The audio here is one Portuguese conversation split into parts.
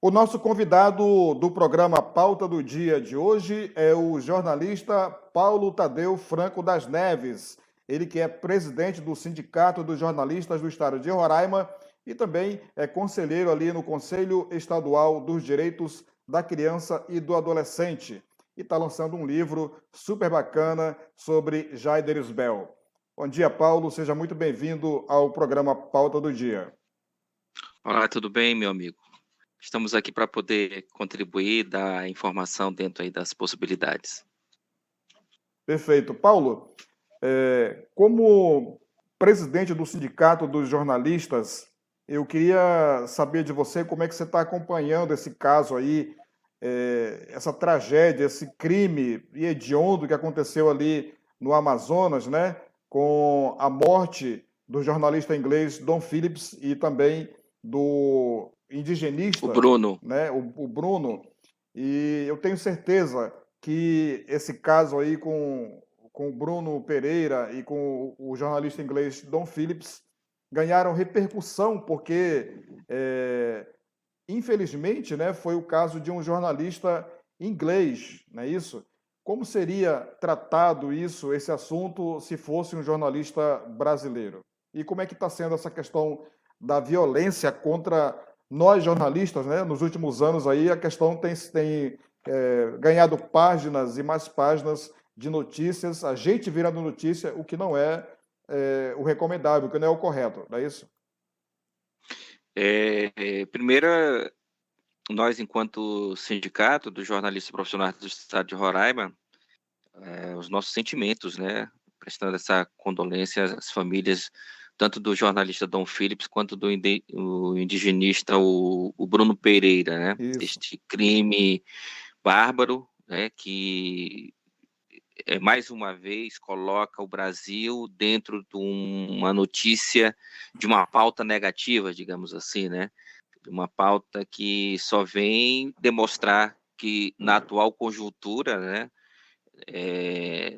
O nosso convidado do programa Pauta do Dia de hoje é o jornalista Paulo Tadeu Franco das Neves. Ele que é presidente do Sindicato dos Jornalistas do Estado de Roraima e também é conselheiro ali no Conselho Estadual dos Direitos da Criança e do Adolescente. E está lançando um livro super bacana sobre Jaider Bel. Bom dia, Paulo. Seja muito bem-vindo ao programa Pauta do Dia. Olá, tudo bem, meu amigo? Estamos aqui para poder contribuir, dar informação dentro aí das possibilidades. Perfeito. Paulo, como presidente do Sindicato dos Jornalistas, eu queria saber de você como é que você está acompanhando esse caso aí, essa tragédia, esse crime hediondo que aconteceu ali no Amazonas, né? Com a morte do jornalista inglês Don Phillips e também do O indigenista, Bruno, né? O Bruno. E eu tenho certeza que esse caso aí com o Bruno Pereira e com o jornalista inglês Don Phillips ganharam repercussão, porque, infelizmente, né, foi o caso de um jornalista inglês, não é isso? Como seria tratado isso, esse assunto, se fosse um jornalista brasileiro? E como é que está sendo essa questão da violência contra nós jornalistas, né? Nos últimos anos aí a questão tem ganhado páginas e mais páginas de notícias, a gente virando notícia, o que não é o recomendável, o que não é o correto, não é isso? primeiro, nós, enquanto sindicato dos jornalistas profissionais do Estado de Roraima, os nossos sentimentos, né? Prestando essa condolência às famílias, tanto do jornalista Dom Phillips, quanto do o indigenista, o Bruno Pereira, né? Isso. Este crime bárbaro, né? Que mais uma vez coloca o Brasil dentro de uma notícia, de uma pauta negativa, digamos assim, né? De uma pauta que só vem demonstrar que na atual conjuntura, né,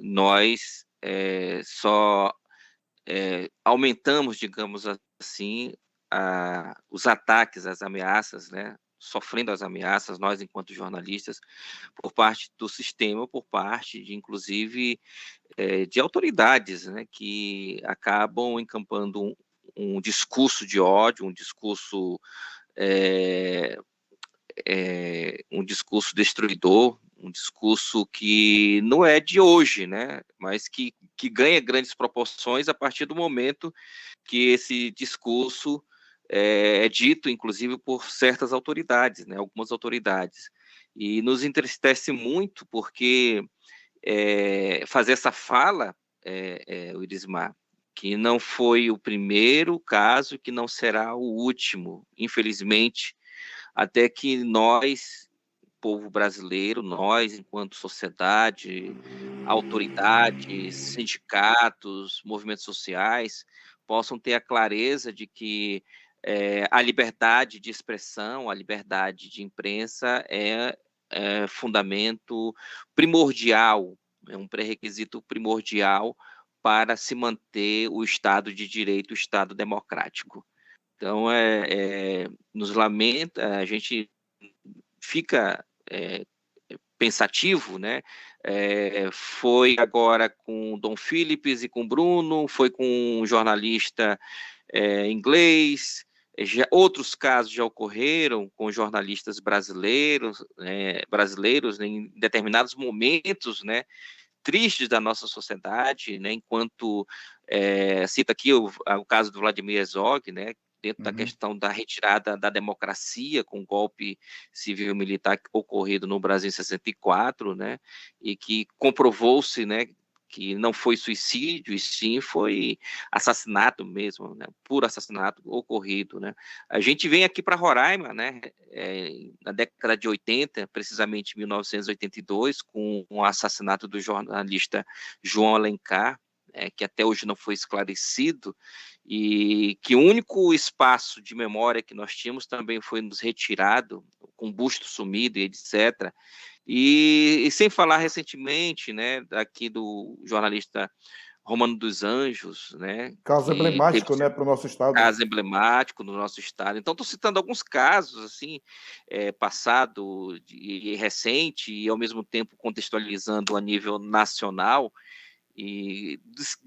nós só aumentamos, digamos assim, os ataques, as ameaças, né? Sofrendo as ameaças, nós enquanto jornalistas, por parte do sistema, por parte de, inclusive, de autoridades, né, que acabam encampando um discurso de ódio, é, um discurso destruidor, um discurso que não é de hoje, né, mas que ganha grandes proporções a partir do momento que esse discurso é dito, inclusive, por certas autoridades, né, algumas autoridades. E nos entristece muito porque fazer essa fala, o Irismar, que não foi o primeiro caso, que não será o último, infelizmente, até que nós, povo brasileiro, nós, enquanto sociedade, autoridades, sindicatos, movimentos sociais, possam ter a clareza de que a liberdade de expressão, a liberdade de imprensa é fundamento primordial, é um pré-requisito primordial para se manter o Estado de Direito, o Estado democrático. Então, nos lamenta, a gente fica pensativo, né? Foi agora com o Dom Phillips e com o Bruno, foi com um jornalista inglês, outros casos já ocorreram com jornalistas brasileiros, né, em determinados momentos, né, tristes da nossa sociedade, né, enquanto cita aqui o caso do Vladimir Herzog, né, dentro da questão da retirada da democracia com o golpe civil-militar ocorrido no Brasil em 64, né, e que comprovou-se, né, que não foi suicídio, e sim foi assassinato mesmo, né, puro assassinato ocorrido, né. A gente vem aqui para Roraima, né, na década de 80, precisamente em 1982, com o assassinato do jornalista João Alencar, que até hoje não foi esclarecido, e que o único espaço de memória que nós tínhamos também foi nos retirado, com busto sumido e etc. E sem falar recentemente, né, aqui do jornalista Romano dos Anjos, né, Caso que teve emblemático, né, para o nosso estado. caso emblemático no nosso estado. Então, estou citando alguns casos, assim, passado e recente, e ao mesmo tempo contextualizando a nível nacional, e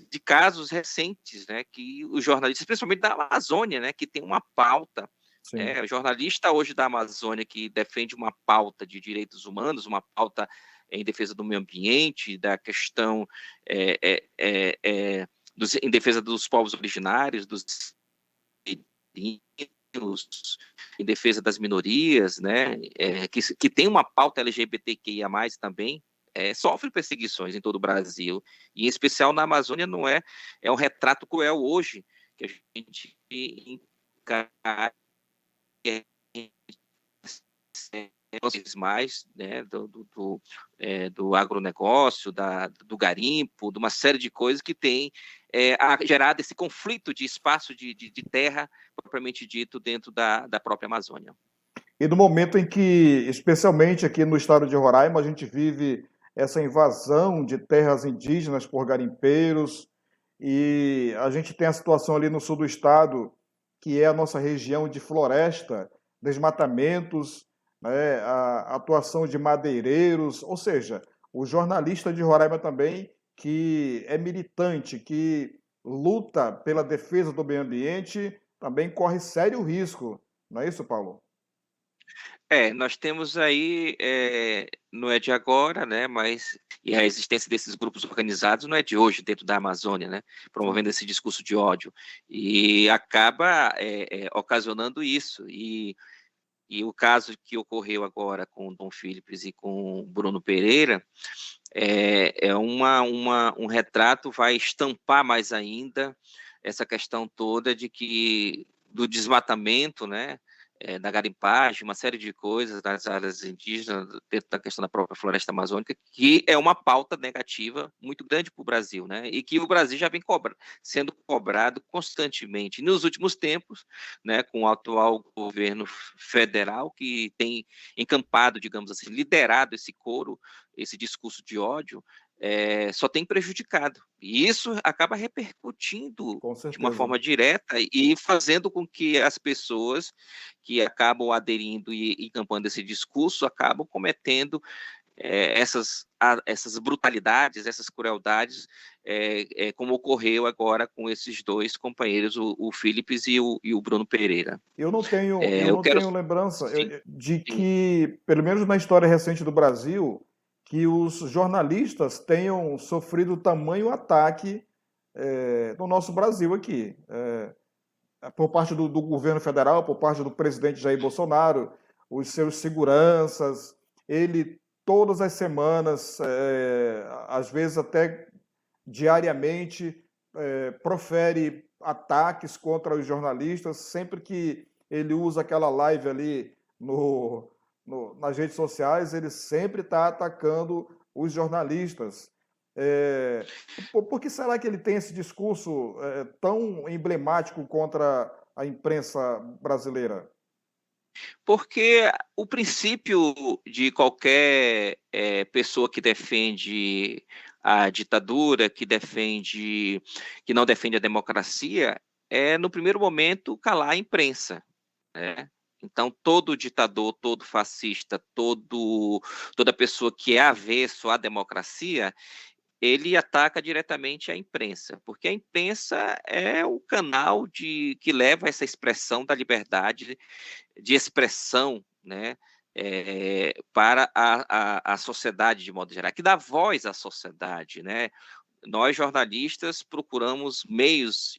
de casos recentes, né, que os jornalistas, principalmente da Amazônia, né, que tem uma pauta, Sim. o jornalista hoje da Amazônia que defende uma pauta de direitos humanos, uma pauta em defesa do meio ambiente, da questão em defesa dos povos originários, dos em defesa das minorias, né, que tem uma pauta LGBTQIA+, também, sofre perseguições em todo o Brasil, e em especial na Amazônia não é um retrato cruel hoje, que a gente encara mais, né, do agronegócio, do garimpo, de uma série de coisas que tem gerado esse conflito de espaço de terra, propriamente dito, dentro da própria Amazônia. E no momento em que, especialmente aqui no estado de Roraima, a gente vive essa invasão de terras indígenas por garimpeiros, e a gente tem a situação ali no sul do estado, que é a nossa região de floresta, desmatamentos, né, a atuação de madeireiros, ou seja, o jornalista de Roraima também, que é militante, que luta pela defesa do meio ambiente, também corre sério risco. Não é isso, Paulo? Nós temos aí, não é de agora, né, mas e a existência desses grupos organizados não é de hoje dentro da Amazônia, né, Sim. promovendo esse discurso de ódio, e acaba ocasionando isso, e o caso que ocorreu agora com o Dom Philips e com o Bruno Pereira um retrato, vai estampar mais ainda essa questão toda do desmatamento, né, da garimpagem, uma série de coisas das áreas indígenas, dentro da questão da própria floresta amazônica, que é uma pauta negativa muito grande para o Brasil, né, e que o Brasil já vem sendo cobrado constantemente. Nos últimos tempos, né, com o atual governo federal, que tem encampado, digamos assim, liderado esse coro, esse discurso de ódio, só tem prejudicado. E isso acaba repercutindo Com de uma certeza. forma direta e fazendo com que as pessoas que acabam aderindo e encampando esse discurso acabam cometendo essas brutalidades, essas crueldades, como ocorreu agora com esses dois companheiros, o Philips e o Bruno Pereira. Eu Eu não quero. tenho lembrança Sim, de sim. que, pelo menos na história recente do Brasil, que os jornalistas tenham sofrido tamanho ataque no nosso Brasil aqui, por parte do governo federal, por parte do presidente Jair Bolsonaro, os seus seguranças, ele todas as semanas, às vezes até diariamente, profere ataques contra os jornalistas, sempre que ele usa aquela live ali nas redes sociais, ele sempre está atacando os jornalistas. É, por que será que ele tem esse discurso tão emblemático contra a imprensa brasileira? Porque o princípio de qualquer pessoa que defende a ditadura, que não defende a democracia, no primeiro momento, calar a imprensa, né? Então, todo ditador, todo fascista, toda pessoa que é avesso à democracia, ele ataca diretamente a imprensa, porque a imprensa é o canal que leva essa expressão da liberdade de expressão, né, para a sociedade de modo geral, que dá voz à sociedade, né? Nós jornalistas procuramos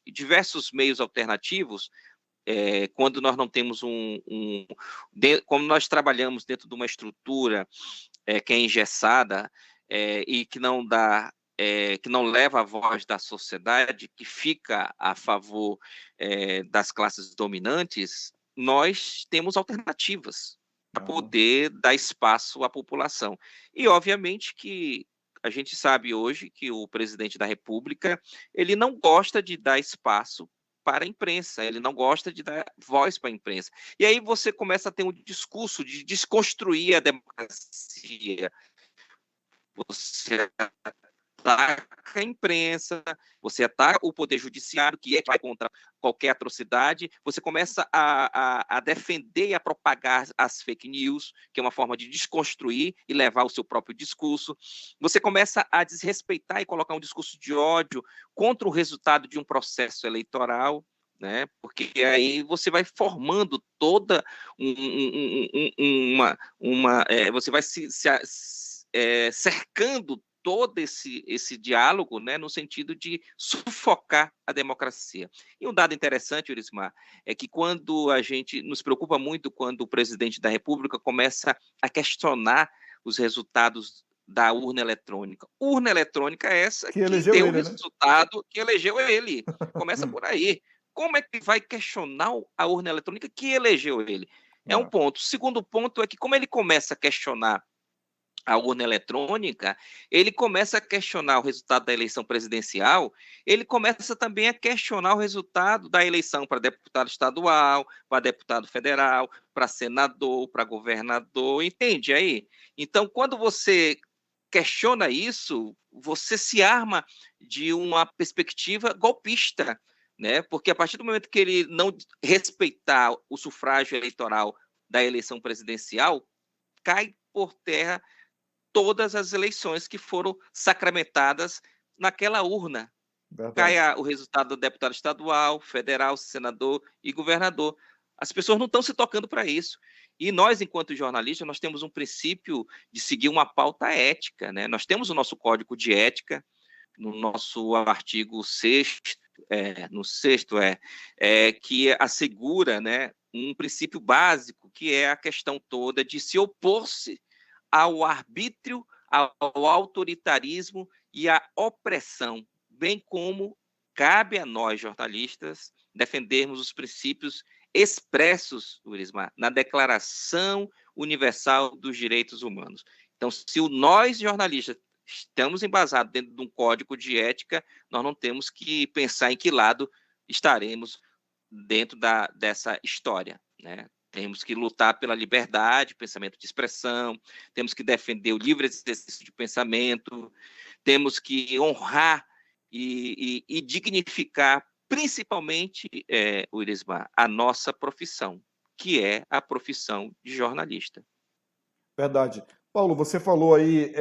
diversos meios alternativos, quando nós não temos como nós trabalhamos dentro de uma estrutura que é engessada e que não leva a voz da sociedade, que fica a favor das classes dominantes, nós temos alternativas para Aham. poder dar espaço à população. E, obviamente, que a gente sabe hoje que o presidente da República ele não gosta de dar espaço para a imprensa, ele não gosta de dar voz para a imprensa. E aí você começa a ter um discurso de desconstruir a democracia, você ataca a imprensa, você ataca o poder judiciário, que vai contra qualquer atrocidade, você começa a defender e a propagar as fake news, que é uma forma de desconstruir e levar o seu próprio discurso, você começa a desrespeitar e colocar um discurso de ódio contra o resultado de um processo eleitoral, né? Porque aí você vai formando toda você vai cercando todo esse diálogo, né, no sentido de sufocar a democracia. E um dado interessante, Urismar, é que quando a gente nos preocupa muito quando o presidente da República começa a questionar os resultados da urna eletrônica. Urna eletrônica é essa Que que elegeu deu o ele, né? resultado que elegeu ele. Começa por aí. Como é que vai questionar a urna eletrônica que elegeu ele? É um É, ponto. O segundo ponto é que, como ele começa a questionar a urna eletrônica, ele começa a questionar o resultado da eleição presidencial, ele começa também a questionar o resultado da eleição para deputado estadual, para deputado federal, para senador, para governador, entende aí? Então, quando você questiona isso, você se arma de uma perspectiva golpista, né? Porque a partir do momento que ele não respeitar o sufrágio eleitoral da eleição presidencial, cai por terra todas as eleições que foram sacramentadas naquela urna. Cai verdade. o resultado do deputado estadual, federal, senador e governador. As pessoas não estão se tocando para isso. E nós, enquanto jornalistas, nós temos um princípio de seguir uma pauta ética, né? Nós temos o nosso código de ética, no nosso artigo 6º, no sexto, que assegura, né, um princípio básico, que é a questão toda de se opor-se ao arbítrio, ao autoritarismo e à opressão, bem como cabe a nós, jornalistas, defendermos os princípios expressos, Urismar, na Declaração Universal dos Direitos Humanos. Então, se nós, jornalistas, estamos embasados dentro de um código de ética, nós não temos que pensar em que lado estaremos dentro dessa história, né? Temos que lutar pela liberdade, pensamento de expressão, temos que defender o livre exercício de pensamento, temos que honrar e dignificar, principalmente, Urismar, a nossa profissão, que é a profissão de jornalista. Verdade. Paulo, você falou aí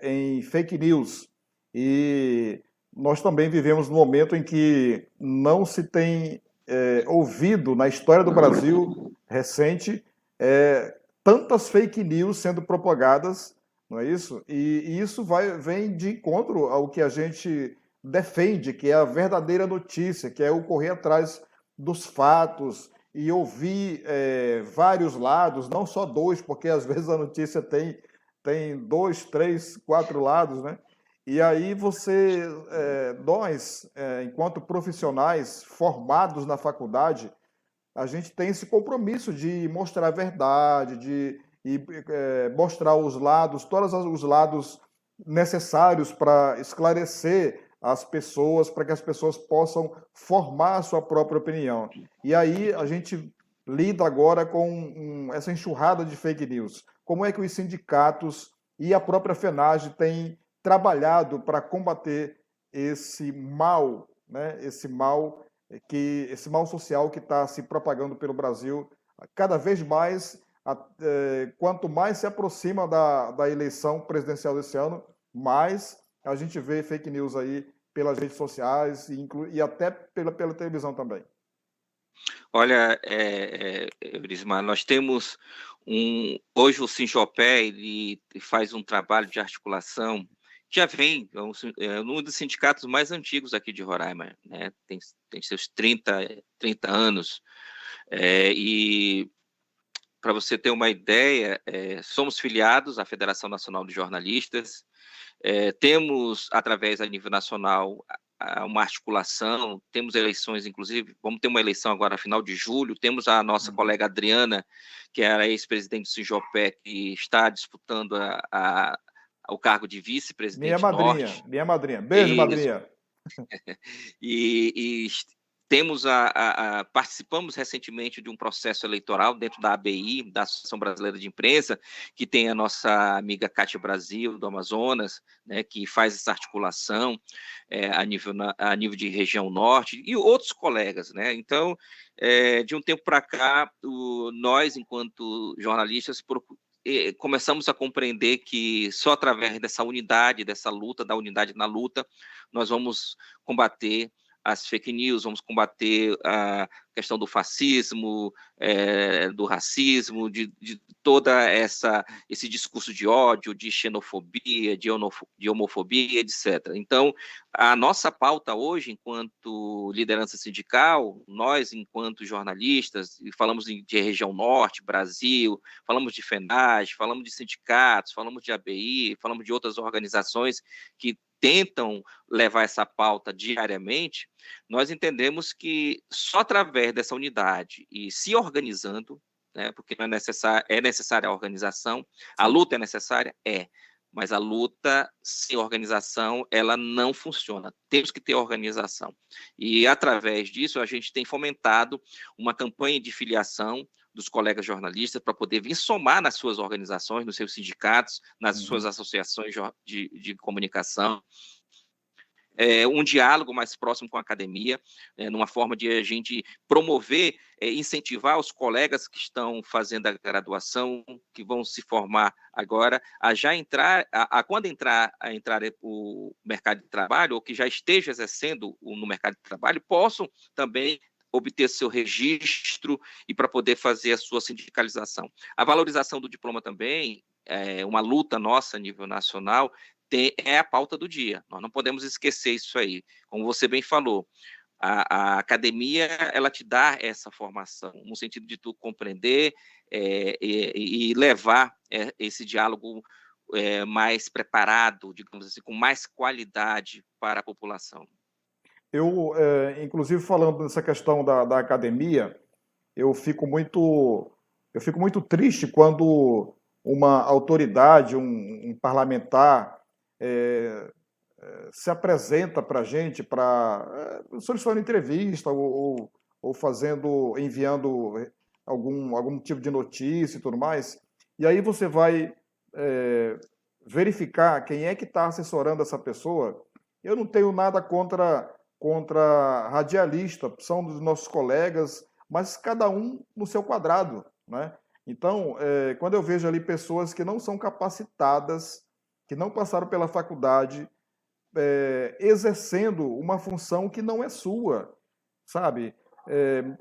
em fake news e nós também vivemos num momento em que não se tem ouvido na história do Brasil recente tantas fake news sendo propagadas, não é isso? E isso vem de encontro ao que a gente defende, que é a verdadeira notícia, que é o correr atrás dos fatos, e ouvir vários lados, não só dois, porque às vezes a notícia tem dois, três, quatro lados, né? E aí nós, enquanto profissionais formados na faculdade, a gente tem esse compromisso de mostrar a verdade, de mostrar os lados, todos os lados necessários para esclarecer as pessoas, para que as pessoas possam formar a sua própria opinião. E aí a gente lida agora com essa enxurrada de fake news. Como é que os sindicatos e a própria FENAGE têm trabalhado para combater esse mal, né? Esse mal social que está se propagando pelo Brasil cada vez mais, quanto mais se aproxima da eleição presidencial desse ano, mais a gente vê fake news aí pelas redes sociais e até pela televisão também. Olha, Eurismar, nós temos hoje o Sinjopé, ele faz um trabalho de articulação, já vem, um dos sindicatos mais antigos aqui de Roraima, né? Tem seus 30 anos, e para você ter uma ideia, somos filiados à Federação Nacional de Jornalistas, temos, através a nível nacional, uma articulação, temos eleições, inclusive, vamos ter uma eleição agora, final de julho, temos a nossa colega Adriana, que era ex-presidente do Sinjopé, que está disputando o cargo de vice-presidente norte. Minha madrinha. Beijo, Isso. madrinha. E participamos recentemente de um processo eleitoral dentro da ABI, da Associação Brasileira de Imprensa, que tem a nossa amiga Cátia Brasil, do Amazonas, né, que faz essa articulação a nível de região norte, e outros colegas. Né? Então, de um tempo para cá, nós, enquanto jornalistas, começamos a compreender que só através dessa unidade, dessa luta, da unidade na luta, nós vamos combater as fake news, vamos combater a questão do fascismo, do racismo, de toda esse discurso de ódio, de xenofobia, de homofobia, etc. Então, a nossa pauta hoje, enquanto liderança sindical, nós, enquanto jornalistas, falamos de região norte, Brasil, falamos de FENAGE, falamos de sindicatos, falamos de ABI, falamos de outras organizações que tentam levar essa pauta diariamente, nós entendemos que só através dessa unidade e se organizando, né, porque não é necessária a organização, a luta é necessária? Mas a luta sem organização, ela não funciona. Temos que ter organização. E, através disso, a gente tem fomentado uma campanha de filiação dos colegas jornalistas para poder vir somar nas suas organizações, nos seus sindicatos, nas suas associações de comunicação, um diálogo mais próximo com a academia, numa forma de a gente promover, incentivar os colegas que estão fazendo a graduação, que vão se formar agora, a já entrar, quando entrar o mercado de trabalho, ou que já esteja exercendo no mercado de trabalho, possam também obter seu registro e para poder fazer a sua sindicalização. A valorização do diploma também é uma luta nossa a nível nacional, é a pauta do dia. Nós não podemos esquecer isso aí. Como você bem falou, a academia, ela te dá essa formação, no sentido de tu compreender e levar esse diálogo mais preparado, digamos assim, com mais qualidade para a população. Eu, inclusive, falando dessa questão da academia, eu fico muito triste quando uma autoridade, um parlamentar, se apresenta para a gente para solicitando entrevista ou enviando algum tipo de notícia e tudo mais. E aí você vai verificar quem é que está assessorando essa pessoa. Eu não tenho nada contra radialista, são dos nossos colegas, mas cada um no seu quadrado, né? Então, quando eu vejo ali pessoas que não são capacitadas, que não passaram pela faculdade, exercendo uma função que não é sua, sabe?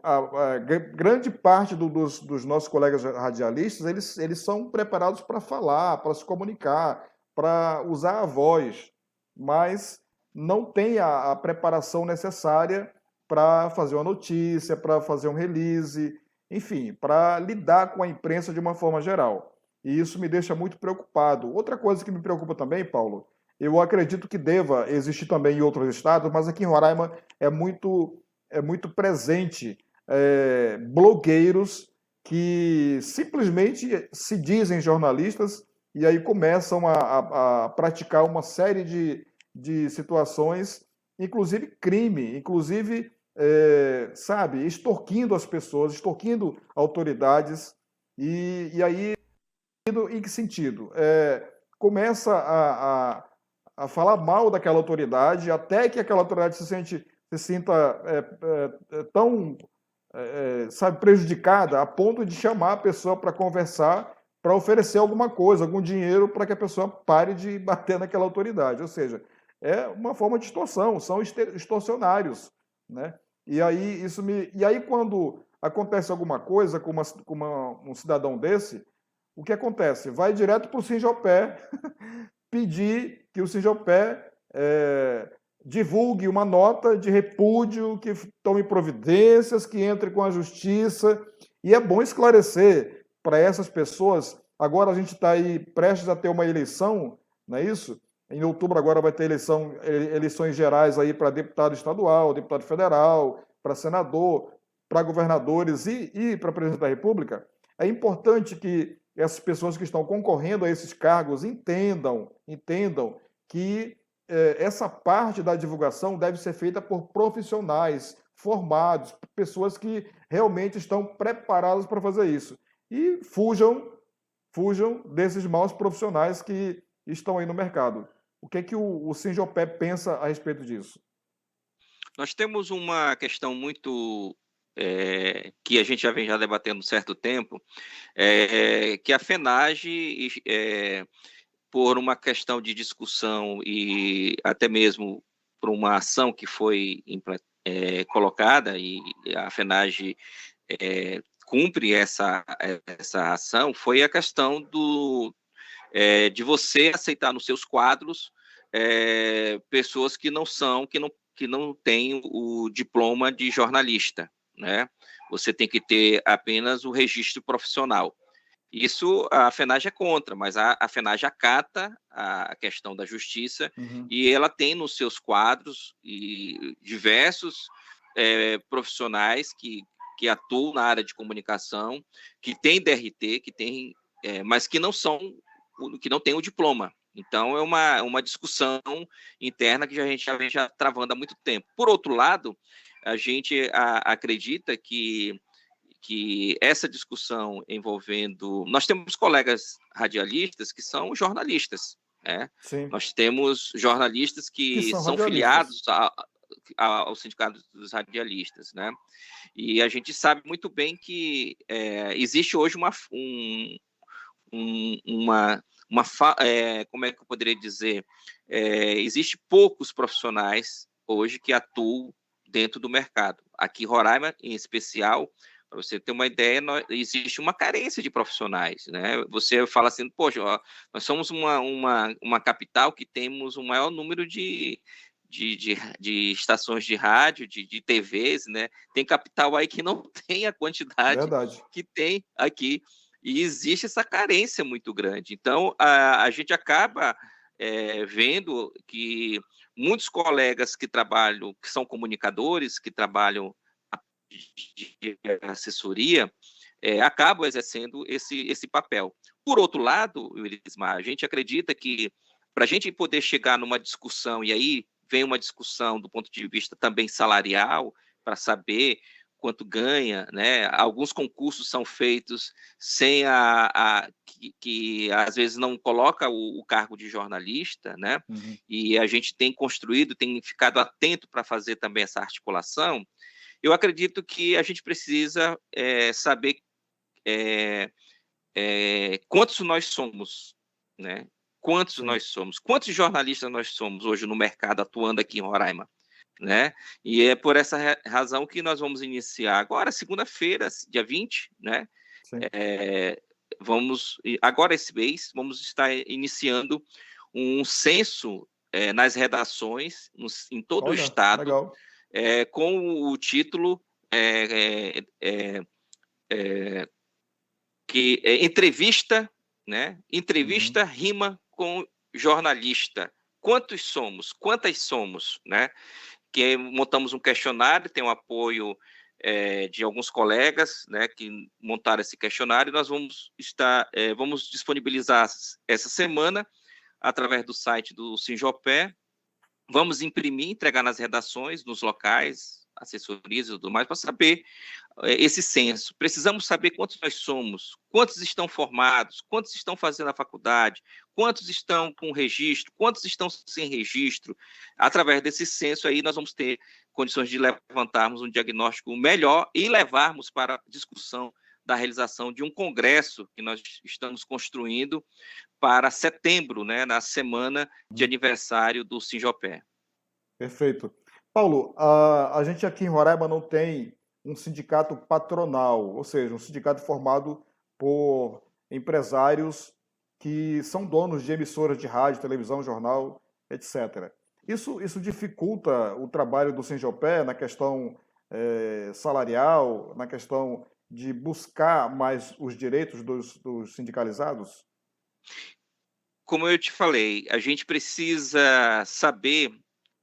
A grande parte dos nossos colegas radialistas, eles são preparados para falar, para se comunicar, para usar a voz, mas não tem a preparação necessária para fazer uma notícia, para fazer um release, enfim, para lidar com a imprensa de uma forma geral. E isso me deixa muito preocupado. Outra coisa que me preocupa também, Paulo, eu acredito que deva existir também em outros estados, mas aqui em Roraima é muito presente blogueiros que simplesmente se dizem jornalistas e aí começam a praticar uma série de situações, inclusive crime, inclusive, sabe, extorquindo as pessoas, extorquindo autoridades, e aí, em que sentido? Começa a falar mal daquela autoridade, até que aquela autoridade se sinta tão, sabe, prejudicada, a ponto de chamar a pessoa para conversar, para oferecer alguma coisa, algum dinheiro, para que a pessoa pare de bater naquela autoridade. Ou seja, é uma forma de extorsão, são extorsionários, né? E aí quando acontece alguma coisa com um cidadão desse, o que acontece? Vai direto para o Singopé pedir que o Singopé divulgue uma nota de repúdio, que tome providências, que entre com a justiça. E é bom esclarecer para essas pessoas. Agora a gente está aí prestes a ter uma eleição, não é isso? Em outubro agora vai ter eleições gerais aí para deputado estadual, deputado federal, para senador, para governadores e para presidente da República. É importante que essas pessoas que estão concorrendo a esses cargos entendam que essa parte da divulgação deve ser feita por profissionais formados, pessoas que realmente estão preparadas para fazer isso. E fujam desses maus profissionais que estão aí no mercado. O que é que o Sinjopé pensa a respeito disso? Nós temos uma questão muito que a gente já vem debatendo um certo tempo, que a FENAGE, por uma questão de discussão e até mesmo por uma ação que foi colocada, e a FENAGE cumpre essa ação, foi a questão de você aceitar nos seus quadros pessoas que não têm o diploma de jornalista, né? Você tem que ter apenas o registro profissional. Isso a FENAGE é contra, mas a FENAGE acata a questão da justiça e ela tem nos seus quadros e diversos profissionais que atuam na área de comunicação, que têm DRT, mas que não têm o diploma. Então, é uma discussão interna que a gente já vem travando há muito tempo. Por outro lado, a gente acredita que essa discussão envolvendo... Nós temos colegas radialistas que são jornalistas, né? Sim. Nós temos jornalistas Que que são são radialistas. filiados ao Sindicato dos Radialistas, né? E a gente sabe muito bem que existe hoje como é que eu poderia dizer? Existe poucos profissionais hoje que atuam dentro do mercado. Aqui em Roraima, em especial, para você ter uma ideia, existe uma carência de profissionais, né? Você fala assim, poxa, ó, nós somos uma capital que temos o maior número de estações de rádio, de TVs, né? Tem capital aí que não tem a quantidade Verdade. que tem aqui. E existe essa carência muito grande. Então, a gente acaba vendo que muitos colegas que trabalham, que são comunicadores, que trabalham de assessoria, acabam exercendo esse papel. Por outro lado, Elismar, a gente acredita que para a gente poder chegar numa discussão, e aí vem uma discussão do ponto de vista também salarial, para saber quanto ganha, né? Alguns concursos são feitos sem que às vezes não coloca o cargo de jornalista, né? E a gente tem construído, tem ficado atento para fazer também essa articulação. Eu acredito que a gente precisa saber quantos nós somos, né? Quantos Sim. nós somos? Quantos jornalistas nós somos hoje no mercado atuando aqui em Roraima? Né? E é por essa razão que nós vamos iniciar agora, segunda-feira, dia 20, né? Sim. Agora esse mês, vamos estar iniciando um censo nas redações em todo o Olha, estado, legal. com o título entrevista, né? Entrevista rima com jornalista. Quantos somos? Quantas somos, né? Que montamos um questionário, tem o apoio de alguns colegas, né, que montaram esse questionário, e nós vamos disponibilizar essa semana através do site do Sinjopé. Vamos imprimir, entregar nas redações, nos locais, assessorias e tudo mais, para saber esse censo. Precisamos saber quantos nós somos, quantos estão formados, quantos estão fazendo a faculdade, quantos estão com registro, quantos estão sem registro. Através desse censo aí, nós vamos ter condições de levantarmos um diagnóstico melhor e levarmos para a discussão da realização de um congresso que nós estamos construindo para setembro, né, na semana de aniversário do Sinjopé. Perfeito. Paulo, a gente aqui em Roraima não tem um sindicato patronal, ou seja, um sindicato formado por empresários que são donos de emissoras de rádio, televisão, jornal, etc. Isso dificulta o trabalho do Sinjopé na questão salarial, na questão de buscar mais os direitos dos sindicalizados? Como eu te falei, a gente precisa saber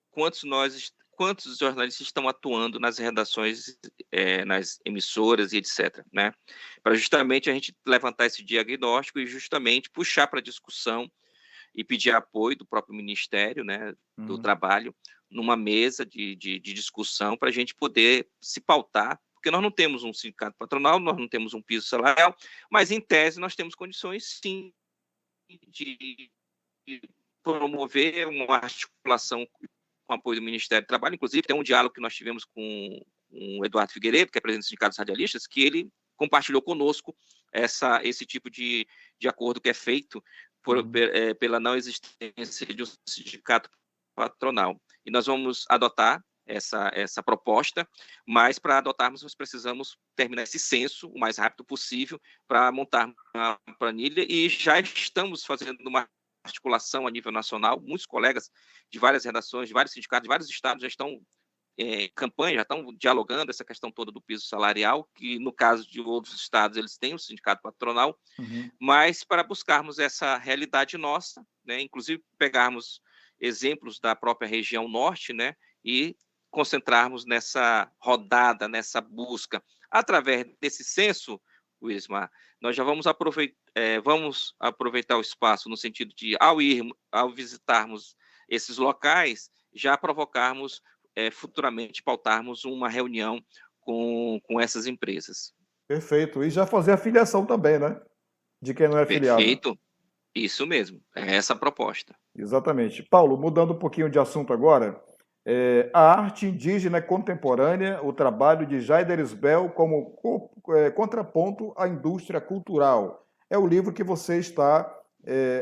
quantos jornalistas estão atuando nas redações, nas emissoras e etc., né? Para justamente a gente levantar esse diagnóstico e justamente puxar para a discussão e pedir apoio do próprio Ministério, né, do Trabalho, numa mesa de discussão para a gente poder se pautar, porque nós não temos um sindicato patronal, nós não temos um piso salarial, mas, em tese, nós temos condições, sim, de promover uma articulação com apoio do Ministério do Trabalho. Inclusive, tem um diálogo que nós tivemos com o Eduardo Figueiredo, que é presidente do Sindicato dos Radialistas, que ele compartilhou conosco esse tipo de acordo que é feito pela não existência de um sindicato patronal. E nós vamos adotar essa proposta, mas para adotarmos nós precisamos terminar esse censo o mais rápido possível para montar uma planilha, e já estamos fazendo uma articulação a nível nacional. Muitos colegas de várias redações, de vários sindicatos, de vários estados já estão campanha, já estão dialogando essa questão toda do piso salarial, que no caso de outros estados eles têm um sindicato patronal, mas para buscarmos essa realidade nossa, né, inclusive pegarmos exemplos da própria região norte, né, e concentrarmos nessa rodada, nessa busca. Através desse censo, Wismar, nós já vamos aproveitar o espaço no sentido de, ao visitarmos esses locais, já provocarmos, futuramente, pautarmos uma reunião com essas empresas. Perfeito. E já fazer a filiação também, né? De quem não é filiado. Perfeito. Isso mesmo. É essa a proposta. Exatamente. Paulo, mudando um pouquinho de assunto agora, a arte indígena contemporânea, o trabalho de Jaider Isbel como contraponto à indústria cultural. É o livro que você está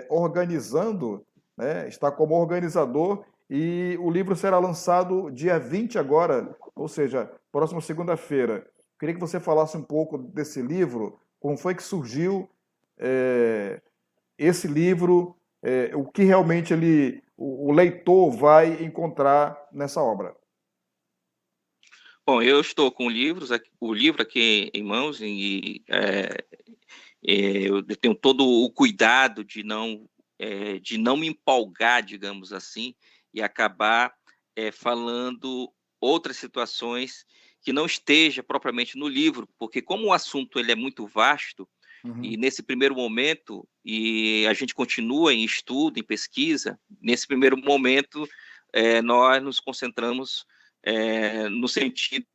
organizando, né? Está como organizador, e o livro será lançado dia 20 agora, ou seja, próxima segunda-feira. Queria que você falasse um pouco desse livro, como foi que surgiu esse livro, o que realmente o leitor vai encontrar nessa obra. Bom, eu estou com o livro aqui em mãos, e eu tenho todo o cuidado de não me empolgar, digamos assim, e acabar falando outras situações que não esteja propriamente no livro, porque como o assunto ele é muito vasto, e nesse primeiro momento, e a gente continua em estudo, em pesquisa, nesse primeiro momento nós nos concentramos no sentido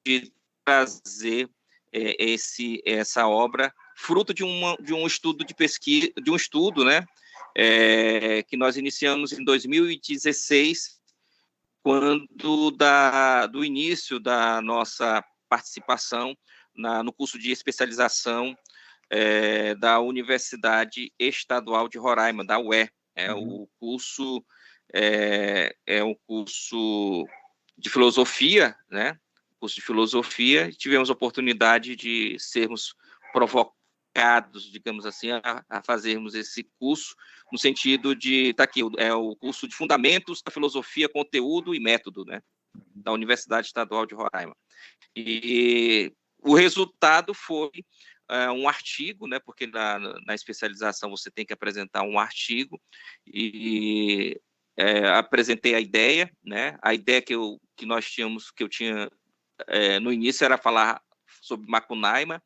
de trazer essa obra fruto de um estudo de pesquisa, de um estudo, né, que nós iniciamos em 2016, quando do início da nossa participação no curso de especialização da Universidade Estadual de Roraima, da UE. O curso é um curso de filosofia, né? Curso de filosofia, tivemos a oportunidade de sermos provocados, digamos assim, a fazermos esse curso, no sentido de, tá aqui, é o curso de Fundamentos da Filosofia, Conteúdo e Método, né? Da Universidade Estadual de Roraima. E o resultado foi um artigo, né? Porque na especialização você tem que apresentar um artigo, e apresentei a ideia, né? A ideia que eu tinha no início era falar sobre Macunaíma,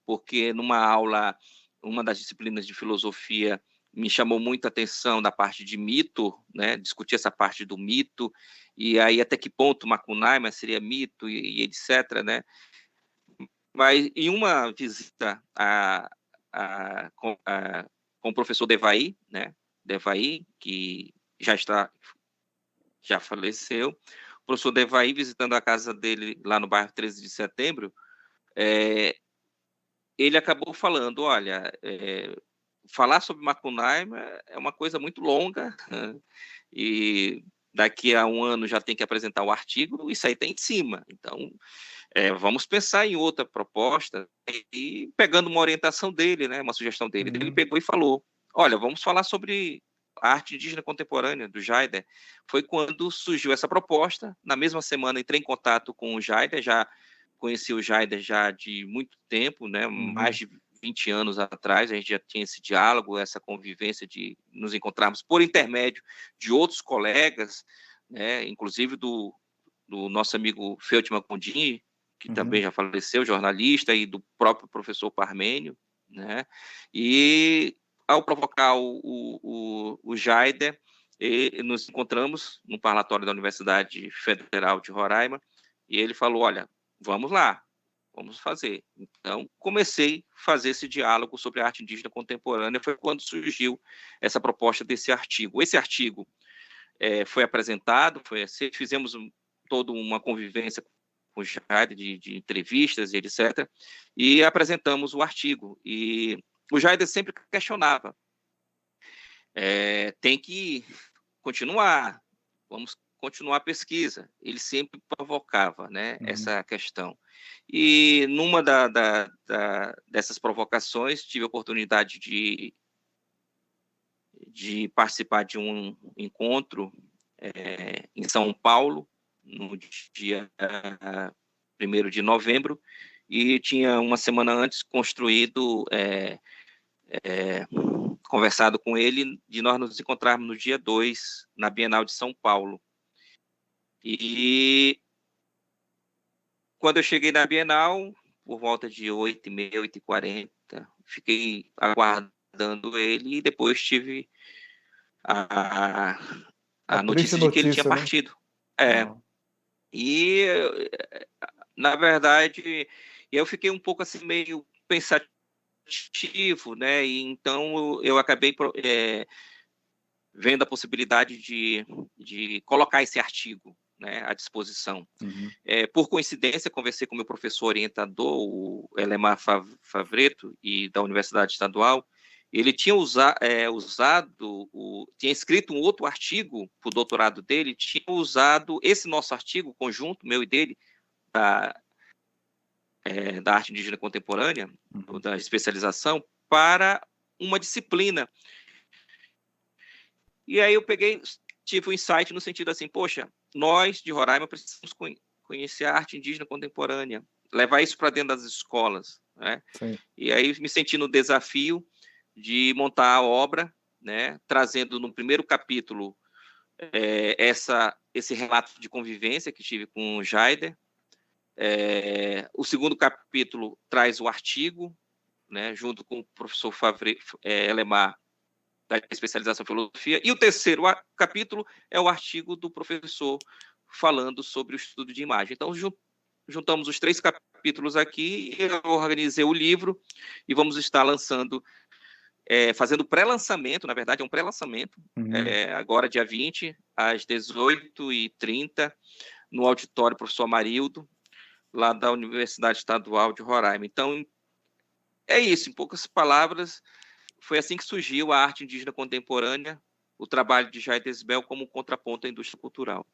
porque numa aula, uma das disciplinas de filosofia me chamou muito a atenção da parte de mito, né? Discutir essa parte do mito, e aí até que ponto Macunaíma seria mito e etc, né? Mas em uma visita com o professor Devaí, né? Devaí, que já faleceu, o professor Devaí, visitando a casa dele lá no bairro 13 de Setembro, ele acabou falando, olha, falar sobre Macunaíma é uma coisa muito longa, e daqui a um ano já tem que apresentar o artigo, isso aí está em cima. Então, vamos pensar em outra proposta, e pegando uma orientação dele, né, uma sugestão dele, ele pegou e falou, olha, vamos falar sobre a arte indígena contemporânea, do Jaider. Foi quando surgiu essa proposta. Na mesma semana entrei em contato com o Jaider, já conheci o Jaider já de muito tempo, né, mais de 20 anos atrás, a gente já tinha esse diálogo, essa convivência de nos encontrarmos por intermédio de outros colegas, né, inclusive do nosso amigo Feltman Condini, que também já faleceu, jornalista, e do próprio professor Parmênio, né? E ao provocar o Jaider, e nos encontramos no parlatório da Universidade Federal de Roraima, e ele falou, olha, vamos lá, vamos fazer. Então, comecei a fazer esse diálogo sobre a arte indígena contemporânea, foi quando surgiu essa proposta desse artigo. Esse artigo foi apresentado, fizemos toda uma convivência com o Jaide de entrevistas e etc., e apresentamos o artigo. E o Jaide sempre questionava, tem que continuar, vamos continuar a pesquisa. Ele sempre provocava, né, essa questão. E numa dessas provocações, tive a oportunidade de participar de um encontro em São Paulo, no dia 1º de novembro, e tinha uma semana antes construído, conversado com ele, de nós nos encontrarmos no dia 2, na Bienal de São Paulo. E quando eu cheguei na Bienal, por volta de 8h30, 8h40, fiquei aguardando ele e depois tive a triste notícia de que ele tinha notícia, né? partido. E, na verdade, eu fiquei um pouco assim, meio pensativo, né? E então eu acabei vendo a possibilidade de colocar esse artigo, né, à disposição. Por coincidência, conversei com meu professor orientador, o Elemar Favreto, da Universidade Estadual. Ele tinha tinha escrito um outro artigo para o doutorado dele, tinha usado esse nosso artigo, conjunto, meu e dele, da arte indígena contemporânea, da especialização, para uma disciplina. E aí eu tive um insight no sentido assim, poxa, nós de Roraima precisamos conhecer a arte indígena contemporânea, levar isso para dentro das escolas, né? E aí me senti no desafio de montar a obra, né, trazendo no primeiro capítulo esse relato de convivência que tive com o Jaider. O segundo capítulo traz o artigo, né, junto com o professor Elemar, da especialização em filosofia, e o terceiro capítulo é o artigo do professor falando sobre o estudo de imagem. Então, juntamos os 3 capítulos aqui, eu organizei o livro e vamos estar lançando, fazendo pré-lançamento, na verdade é um pré-lançamento, agora dia 20, às 18h30, no auditório Professor Amarildo, lá da Universidade Estadual de Roraima. Então, é isso, em poucas palavras, foi assim que surgiu a arte indígena contemporânea, o trabalho de Jair Desbel como contraponto à indústria cultural.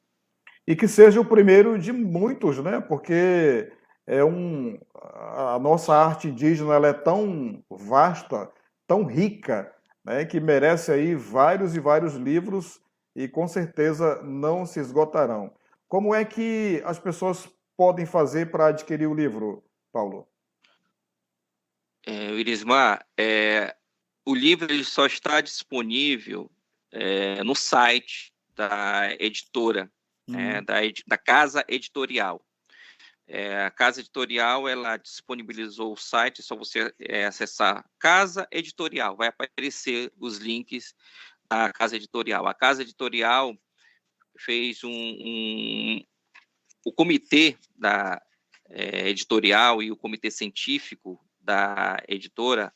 E que seja o primeiro de muitos, né? Porque a nossa arte indígena ela é tão vasta, tão rica, né? Que merece aí vários e vários livros e com certeza não se esgotarão. Como é que as pessoas podem fazer para adquirir o livro, Paulo? Irismar, o livro ele só está disponível no site da editora, da Casa Editorial. A Casa Editorial ela disponibilizou o site, é só você acessar Casa Editorial, vai aparecer os links da Casa Editorial. A Casa Editorial fez o comitê da editorial e o comitê científico da editora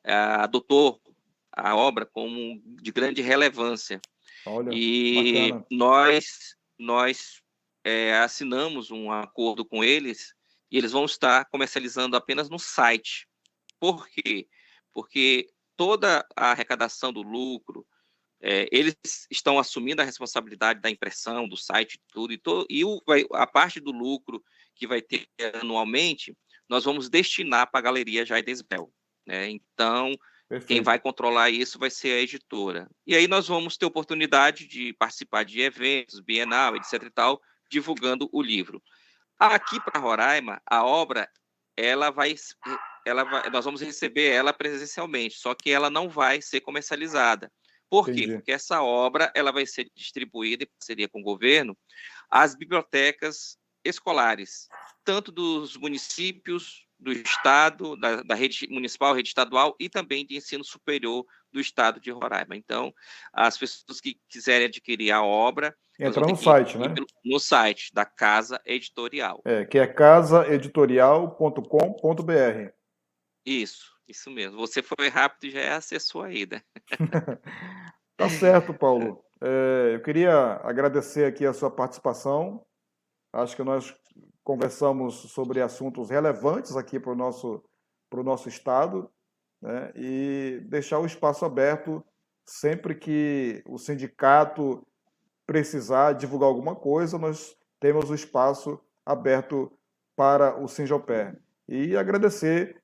adotou a obra como de grande relevância. Olha, E bacana. nós assinamos um acordo com eles e eles vão estar comercializando apenas no site. Por quê? Porque toda a arrecadação do lucro, eles estão assumindo a responsabilidade da impressão, do site, tudo, a parte do lucro que vai ter anualmente, nós vamos destinar para a Galeria Jair Desbel, né? Então, quem vai Perfeito. controlar isso vai ser a editora. E aí nós vamos ter oportunidade de participar de eventos, Bienal, etc. e tal, divulgando o livro. Aqui para Roraima, a obra, nós vamos receber ela presencialmente, só que ela não vai ser comercializada. Por quê? Entendi. Porque essa obra ela vai ser distribuída, em parceria com o governo, às bibliotecas escolares, tanto dos municípios do Estado, da rede municipal, rede estadual e também de ensino superior do Estado de Roraima. Então, as pessoas que quiserem adquirir a obra, elas Entra vão ter no que site, ir né? no site da Casa Editorial. Que é casaeditorial.com.br. Isso mesmo. Você foi rápido e já acessou aí, né? Tá certo, Paulo. Eu queria agradecer aqui a sua participação. Acho que nós conversamos sobre assuntos relevantes aqui para o nosso estado, né? E deixar o espaço aberto sempre que o sindicato precisar divulgar alguma coisa, nós temos o espaço aberto para o Sinjopé. E agradecer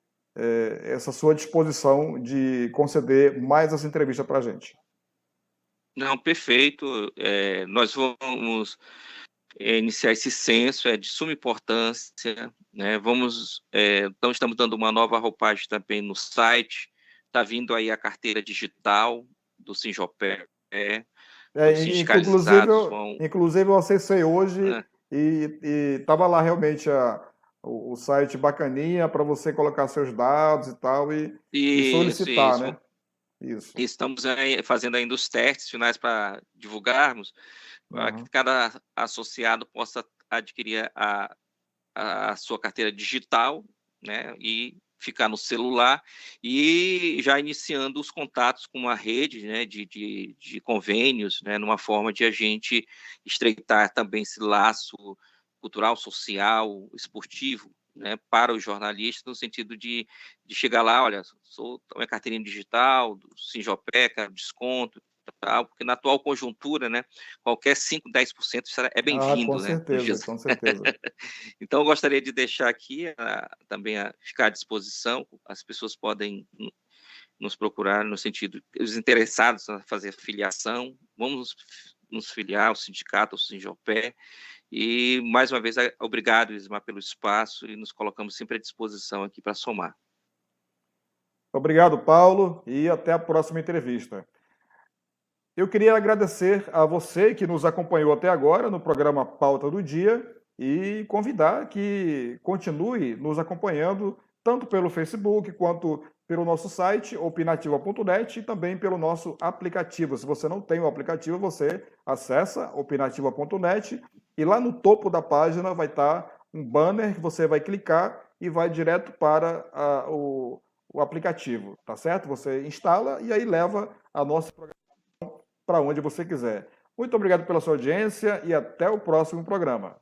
essa sua disposição de conceder mais essa entrevista para a gente. Não, perfeito. Nós vamos iniciar esse censo, é de suma importância, né? Então estamos dando uma nova roupagem também no site, está vindo aí a carteira digital do Sinjopé, os Inclusive, sindicalizados vão... inclusive, eu acessei hoje Ah, e estava lá realmente o site bacaninha para você colocar seus dados e tal e solicitar, isso. né? Isso. Estamos aí fazendo ainda os testes finais para divulgarmos, para que Uhum. cada associado possa adquirir a sua carteira digital, né, e ficar no celular, e já iniciando os contatos com a rede, né, de convênios, né, numa forma de a gente estreitar também esse laço cultural, social, esportivo, né, para os jornalistas, no sentido de chegar lá, olha, sou minha carteirinha digital, do Sinjopé, quero desconto, tal, porque na atual conjuntura, né, qualquer 5, 10% é Com bem-vindo, né, nos certeza, dias. com certeza. Então, eu gostaria de deixar aqui também ficar à disposição. As pessoas podem nos procurar no sentido, os interessados a fazer filiação, vamos nos filiar ao sindicato, ao Sinjopé. E, mais uma vez, obrigado, Ismar, pelo espaço e nos colocamos sempre à disposição aqui para somar. Obrigado, Paulo, e até a próxima entrevista. Eu queria agradecer a você que nos acompanhou até agora no programa Pauta do Dia e convidar que continue nos acompanhando tanto pelo Facebook quanto pelo nosso site opinativa.net e também pelo nosso aplicativo. Se você não tem o aplicativo, você acessa opinativa.net e lá no topo da página vai estar um banner que você vai clicar e vai direto para o aplicativo, tá certo? Você instala e aí leva a nossa para onde você quiser. Muito obrigado pela sua audiência e até o próximo programa.